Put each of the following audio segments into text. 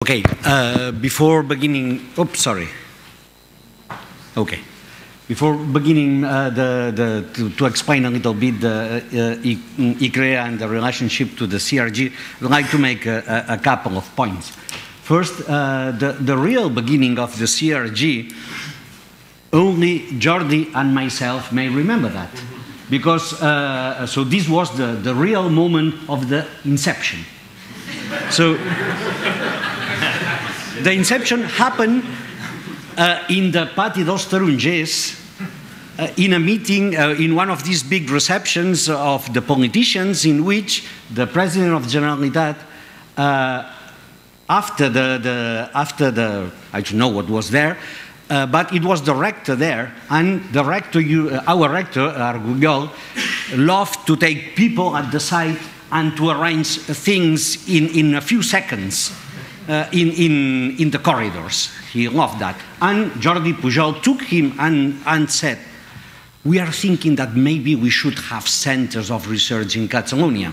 Okay, before beginning, oops, sorry. Okay, before beginning to explain a little bit the ICREA and the relationship to the CRG, I'd like to make a couple of points. First, the real beginning of the CRG, only Jordi and myself may remember that. Because, so this was the real moment of the inception. So, the inception happened in the Pati dos Tarongers in a meeting, in one of these big receptions of the politicians, in which the President of the Generalitat, after the, I don't know what was there, but it was the rector there, and the rector, our rector, Argullol, loved to take people at the side and to arrange things in a few seconds. In the corridors. He loved that. And Jordi Pujol took him and said, we are thinking that maybe we should have centers of research in Catalonia.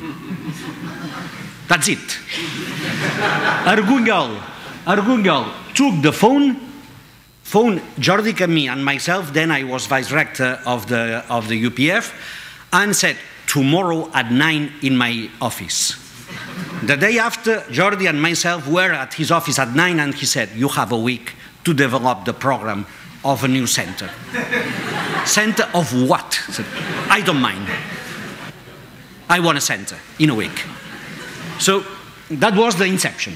That's it. Argullol took the phone Jordi Camí and myself, then I was vice rector of the UPF, and said, tomorrow at 9 in my office. The day after, Jordi and myself were at his office at 9, and he said, you have a week to develop the program of a new center. Center of what? I said, I don't mind. I want a center in a week. So that was the inception.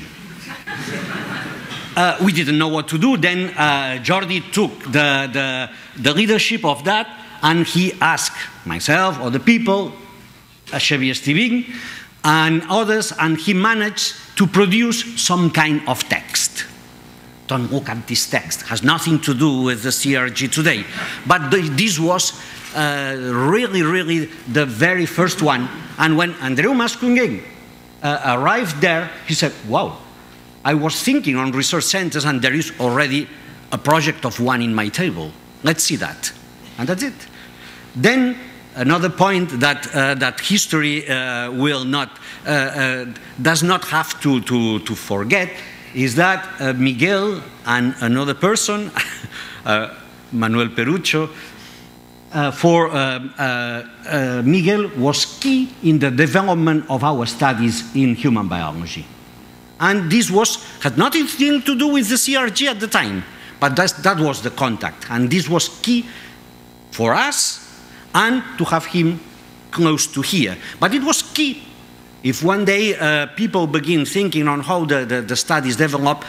We didn't know what to do. Then Jordi took the leadership of that, and he asked myself or the people, Xavier Estiving, and others, and he managed to produce some kind of text. Don't look at this text. It has nothing to do with the CRG today. But this was really the very first one. And when Andreu Mascungueny arrived there, he said, wow, I was thinking on research centers, and there is already a project of one in my table. Let's see that. And that's it. Then another point that history does not have to forget is that Miguel and another person, Manuel Perucho, Miguel was key in the development of our studies in human biology. And this had nothing to do with the CRG at the time, but that was the contact. And this was key for us, and to have him close to here. But it was key. If one day people begin thinking on how the studies develop,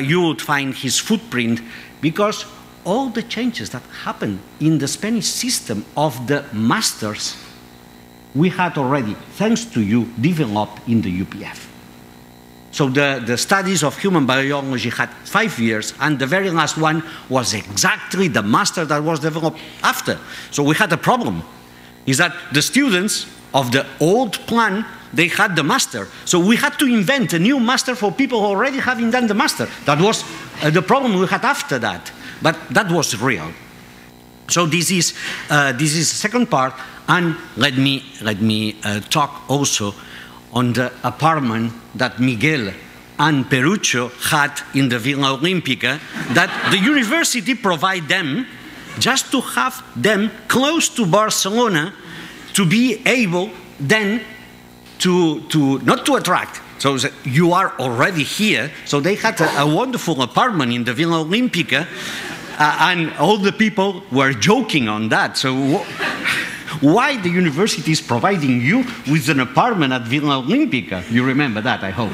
you would find his footprint, because all the changes that happened in the Spanish system of the masters, we had already, thanks to you, developed in the UPF. So the studies of human biology had 5 years, and the very last one was exactly the master that was developed after. So we had a problem, is that the students of the old plan, they had the master. So we had to invent a new master for people already having done the master. That was the problem we had after that. But that was real. So this is the second part, and let me talk also on the apartment that Miguel and Perucho had in the Villa Olímpica, that the university provided them just to have them close to Barcelona, to be able then not to attract. So you are already here. So they had a wonderful apartment in the Villa Olímpica, and all the people were joking on that. So why the university is providing you with an apartment at Villa Olímpica? You remember that, I hope.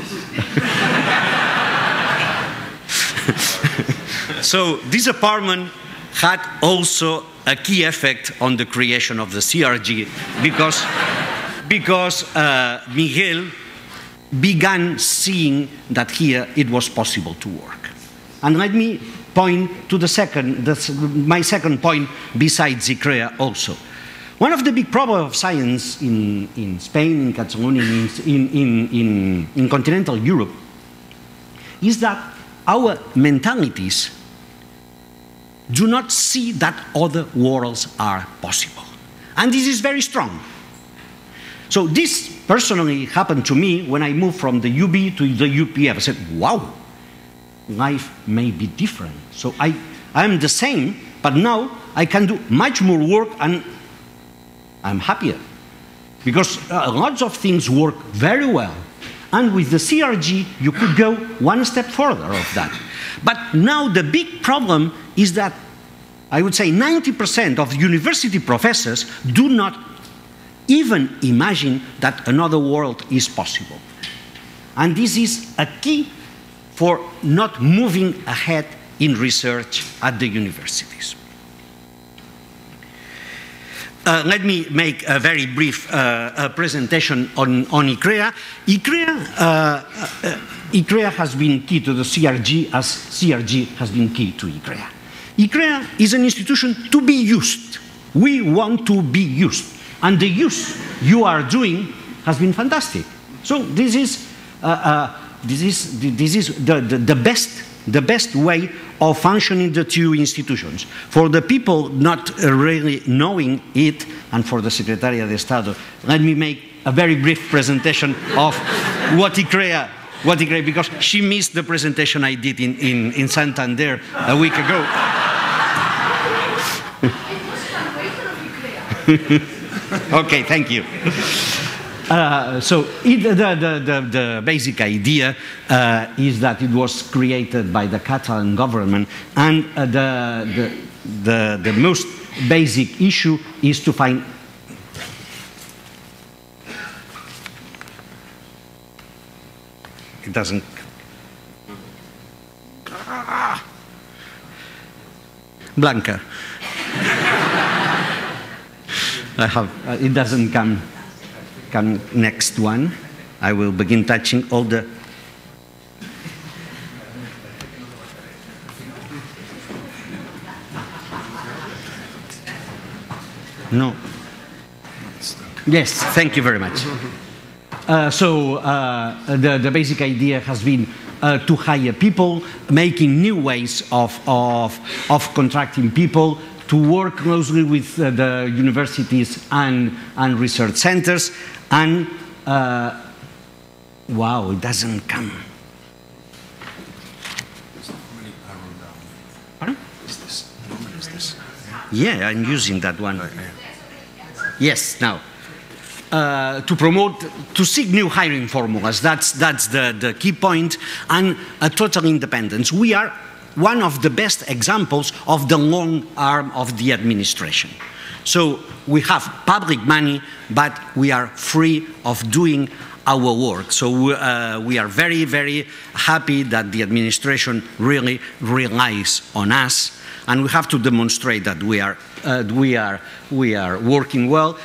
So this apartment had also a key effect on the creation of the CRG, because Miguel began seeing that here it was possible to work. And let me point to my second point besides ICREA also. One of the big problems of science in Spain, in Catalonia, in continental Europe, is that our mentalities do not see that other worlds are possible. And this is very strong. So this personally happened to me when I moved from the UB to the UPF. I said, wow, life may be different. So I am the same, but now I can do much more work and I'm happier. Because lots of things work very well. And with the CRG, you could go one step further of that. But now the big problem is that I would say 90% of university professors do not even imagine that another world is possible. And this is a key for not moving ahead in research at the universities. Let me make a very brief presentation on ICREA. ICREA has been key to the CRG as CRG has been key to ICREA. ICREA is an institution to be used. We want to be used. And the use you are doing has been fantastic. So this is the best way of functioning the two institutions. For the people not really knowing it, and for the Secretariat de Estado, let me make a very brief presentation of what ICREA, because she missed the presentation I did in Santander a week ago. Okay, thank you. So the basic idea is that it was created by the Catalan government, and the most basic issue is to find it doesn't Blanca. It doesn't come next one. I will begin touching all the no. Yes, thank you very much. The basic idea has been to hire people, making new ways of contracting people, to work closely with the universities and research centers, and wow, it doesn't come. Pardon? Is this? Yeah, I'm using that one. Yes, now. To promote, to seek new hiring formulas, that's the key point, and a total independence. We are one of the best examples of the long arm of the administration. So we have public money, but we are free of doing our work. So we are very, very happy that the administration really relies on us, and we have to demonstrate that we are working well.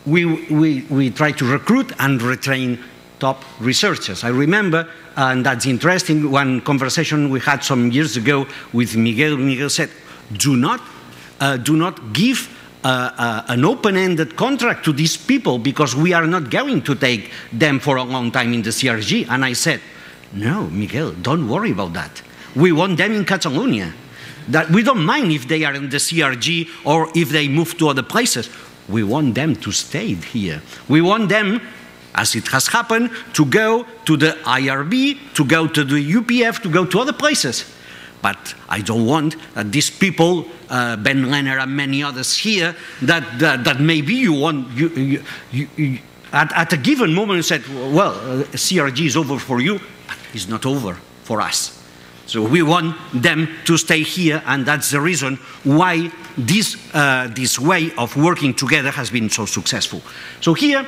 We try to recruit and retain top researchers. I remember, and that's interesting, one conversation we had some years ago with Miguel. Miguel said, do not give an open-ended contract to these people, because we are not going to take them for a long time in the CRG. And I said, no, Miguel, don't worry about that. We want them in Catalonia. That we don't mind if they are in the CRG or if they move to other places. We want them to stay here. We want them, as it has happened, to go to the IRB, to go to the UPF, to go to other places. But I don't want these people, Ben Lenner and many others here, that maybe you want, at a given moment you said, well, CRG is over for you, but it's not over for us. So we want them to stay here, and that's the reason why this way of working together has been so successful. So here,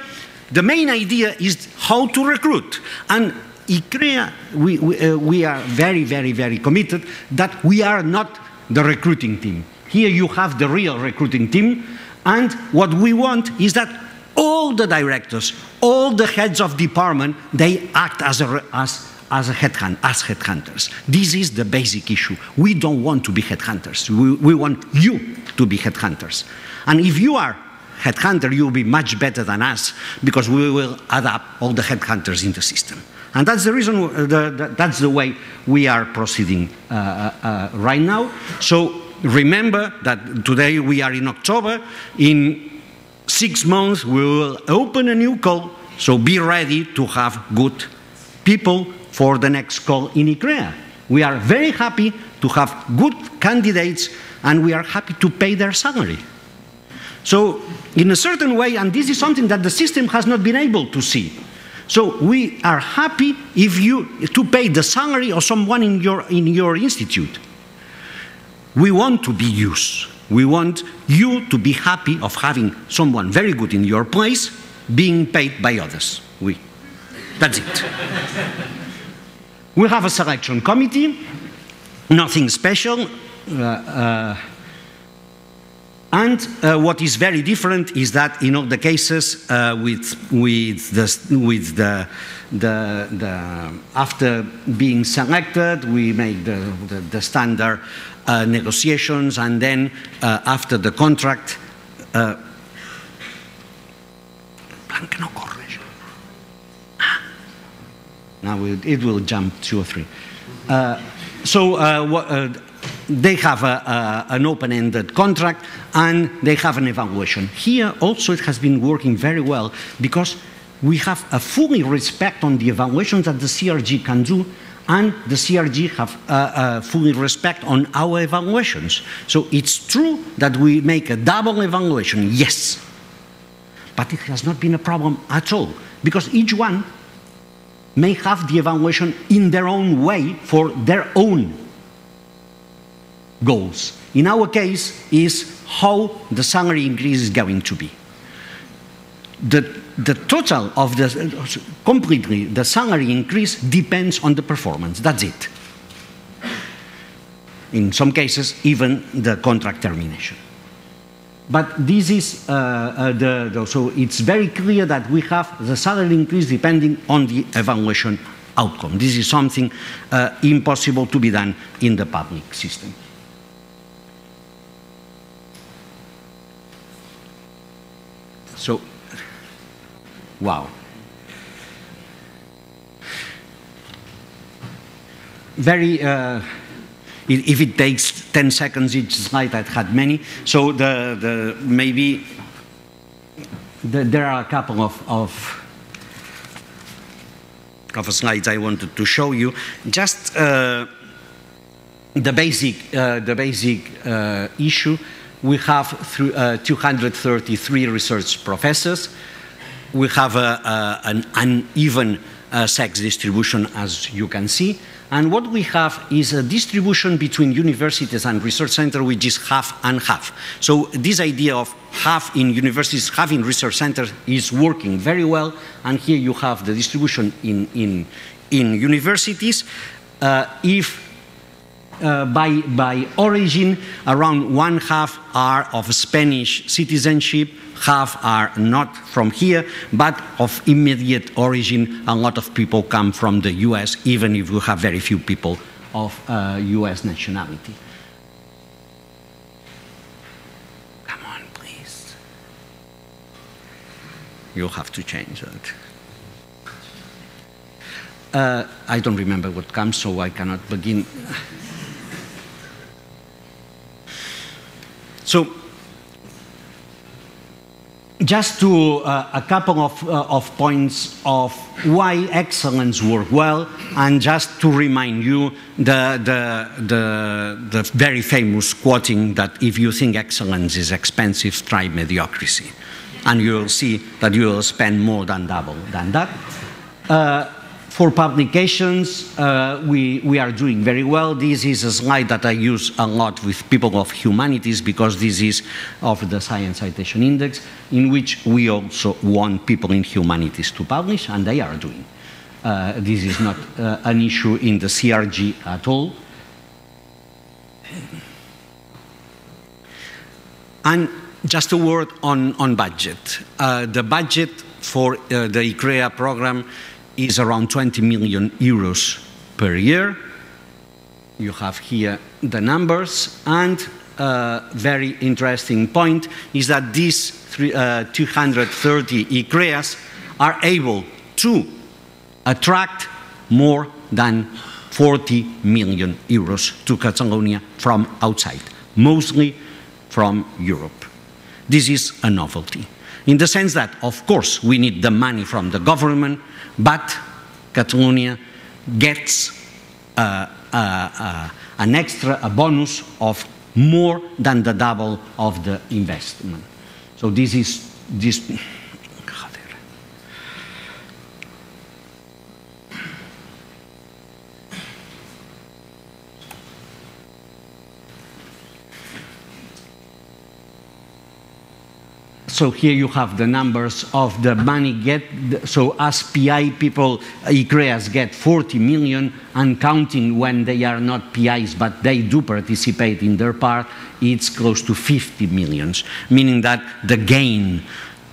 the main idea is how to recruit. And ICREA, we are very, very, very committed that we are not the recruiting team. Here you have the real recruiting team, and what we want is that all the directors, all the heads of department, they act as headhunters. This is the basic issue. We don't want to be headhunters. We want you to be headhunters. And if you are headhunter, you will be much better than us, because we will adapt all the headhunters in the system. And that's the reason, that's the way we are proceeding right now. So remember that today we are in October. In 6 months we will open a new call, so be ready to have good people for the next call in ICREA. We are very happy to have good candidates, and we are happy to pay their salary. So in a certain way, and this is something that the system has not been able to see. So we are happy to pay the salary of someone in your institute. We want to be used. We want you to be happy of having someone very good in your place being paid by others. That's it. We have a selection committee, nothing special. And what is very different is that in all the cases after being selected, we make the standard negotiations, and then after the contract, now it will jump 2 or 3. They have an open-ended contract, and they have an evaluation. Here also it has been working very well, because we have a fully respect on the evaluations that the CRG can do, and the CRG have fully respect on our evaluations. So it's true that we make a double evaluation, yes, but it has not been a problem at all, because each one may have the evaluation in their own way for their own goals. In our case, is how the salary increase is going to be. The total of completely the salary increase depends on the performance. That's it. In some cases, even the contract termination. But this is so it's very clear that we have the salary increase depending on the evaluation outcome. This is something impossible to be done in the public system. So, wow. Very, if it takes 10 seconds each slide, I've had many. So maybe there are a couple of slides I wanted to show you. Just the basic issue. We have 233 research professors. We have an uneven sex distribution, as you can see. And what we have is a distribution between universities and research centers, which is half and half. So this idea of half in universities, half in research centers is working very well. And here you have the distribution in universities. By origin, around 1/2 are of Spanish citizenship, half are not from here, but of immediate origin. A lot of people come from the US, even if we have very few people of US nationality. Come on, please. You'll have to change that. I don't remember what comes, so I cannot begin. So, just to a couple of points of why excellence works well, and just to remind you the very famous quoting that if you think excellence is expensive, try mediocrity. And you will see that you will spend more than double than that. For publications, we are doing very well. This is a slide that I use a lot with people of humanities, because this is of the Science Citation Index, in which we also want people in humanities to publish, and they are doing. This is not an issue in the CRG at all. And just a word on budget. The budget for the ICREA program is around 20 million euros per year. You have here the numbers, and a very interesting point is that these 230 ICREAs are able to attract more than 40 million euros to Catalonia from outside, mostly from Europe. This is a novelty, in the sense that, of course, we need the money from the government, but Catalonia gets an extra, a bonus of more than the double of the investment. So this is, so here you have the numbers of the money get. So as PI people, ICREAs get 40 million, and counting when they are not PIs, but they do participate in their part, it's close to 50 millions, meaning that the gain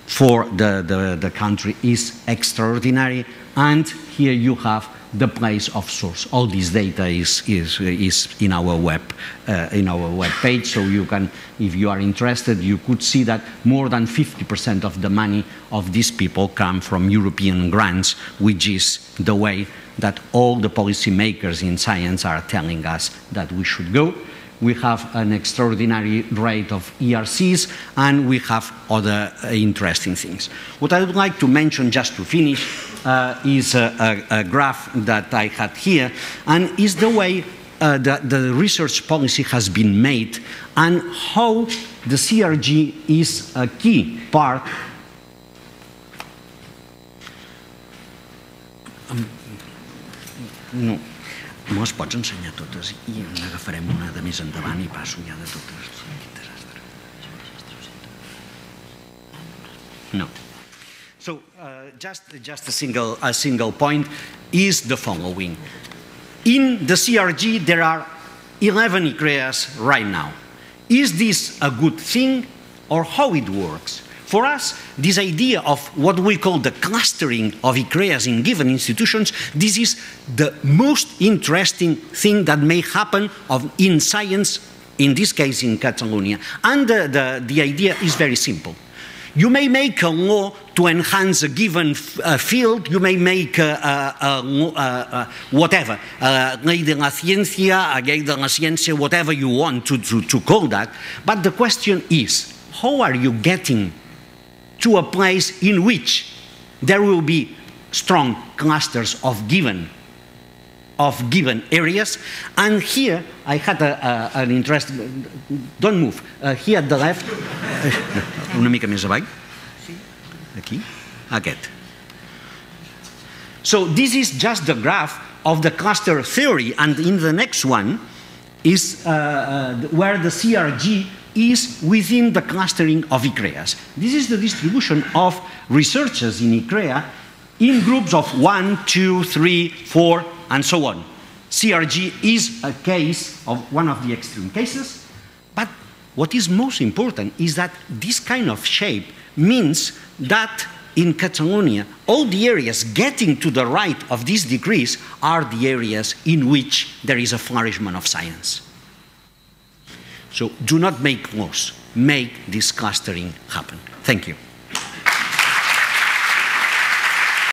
for the country is extraordinary. And here you have the place of source. All this data is in our web page, so you can, if you are interested, you could see that more than 50% of the money of these people come from European grants, which is the way that all the policymakers in science are telling us that we should go. We have an extraordinary rate of ERCs, and we have other interesting things. What I would like to mention, just to finish, is a graph that I had here, and is the way that the research policy has been made, and how the CRG is a key part. No. Mos pots ensenyar totes i n'agafarem una de més endavant i passo ja de totes. No. So just a single point is the following. In the CRG there are 11 ICREAs right now. Is this a good thing, or how it works? For us, this idea of what we call the clustering of ICREAs in given institutions, this is the most interesting thing that may happen in science, in this case in Catalonia. And the idea is very simple. You may make a law to enhance a given field, you may make whatever, ley de la ciencia, a ley de la ciencia, whatever you want to call that. But the question is, how are you getting to a place in which there will be strong clusters of given areas? And here I had an interest. Don't move. Here at the left, una mica més avall. Aquí, aquest. So this is just the graph of the cluster theory, and in the next one is where the CRG is within the clustering of ICREAs. This is the distribution of researchers in ICREA in groups of 1, 2, 3, 4, and so on. CRG is a case of one of the extreme cases, but what is most important is that this kind of shape means that in Catalonia, all the areas getting to the right of this decrease are the areas in which there is a flourishment of science. So do not make laws, make this clustering happen. Thank you.